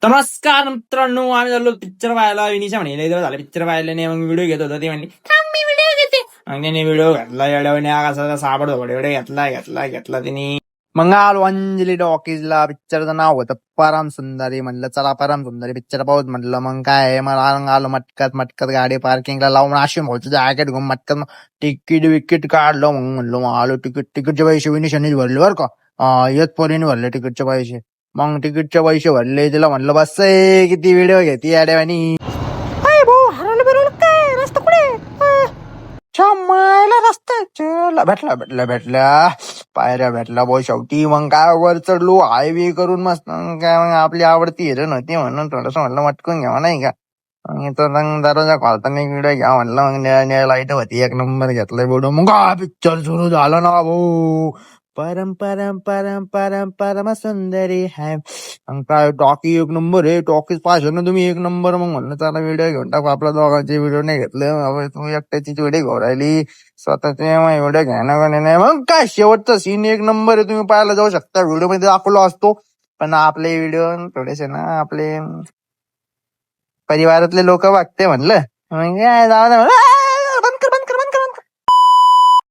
नमस्कार मित्रांनो, आम्ही झालो पिक्चर पाहायला. विनीशा म्हणे लय दिवस झाले पिक्चर पाहायला नाही, मग व्हिडिओ घेत होता. ते म्हणली थांब मी व्हिडिओ घेते. मग त्याने व्हिडिओ घेतला. येड्यावानी कसा सापड एवढे घेतला तिने. मग आलो अंजली टॉकीजला. पिक्चरचं नाव होतं परम सुंदरी. म्हणलं चला परम सुंदरी पिक्चर पाहूत म्हणलं. मग काय मला आलो मटकत गाडी पार्किंगला लावून अशी भाऊचं जॅकेट घेऊन मटकत तिकीट विकीट काढलं. मग म्हणलं मग आलो. तिकीटचे पैसे विनिशानेच भरले बरं का. येत पोरीने भरले तिकीटचे पैसे. मग तिकीटचे पैसे भरले. तिला म्हणलं बस किती व्हिडिओ घेते अड्यावानी. अय भाऊ हरवलं बिरवलं काय रस्ता कुठे मायला रस्ता भेटला पायऱ्या भेटला भाऊ शेवटी. मग काय वर चढलो हायवे करून मस्त. मग काय मग आपली आवडती हिरण होती म्हणून थोडस म्हणलं मटकून घ्यावा नाही का. मग इथं मग दरवाजा खोलताना एक व्हिडिओ घ्या म्हणलं. मग निळ्या लाईट होती. एक नंबर घेतलाय व्हिडिओ. मग पिक्चर सुरू झालं ना भाऊ. परम परम परम परम परम सुंदरी है. मग काय टॉकी एक नंबर आहे. टॉकीच पाहिजे ना तुम्ही एक नंबर. मग म्हणलं चला व्हिडिओ घेऊन टाकू. आपल्या दोघांचे व्हिडिओ नाही घेतले. तू एकट्याची व्हिडिओ घेऊन राहिली. स्वतःचे व्हिडिओ घ्यायला नाही. मग काय शेवटचा सीन एक नंबर आहे. तुम्ही पाहायला जाऊ शकता. व्हिडिओ मध्ये दाखवलो असतो. पण आपले व्हिडिओ थोडेसे ना आपले परिवारातले लोक बघते म्हणलं. म्हणजे जाऊ दे म्हणलं.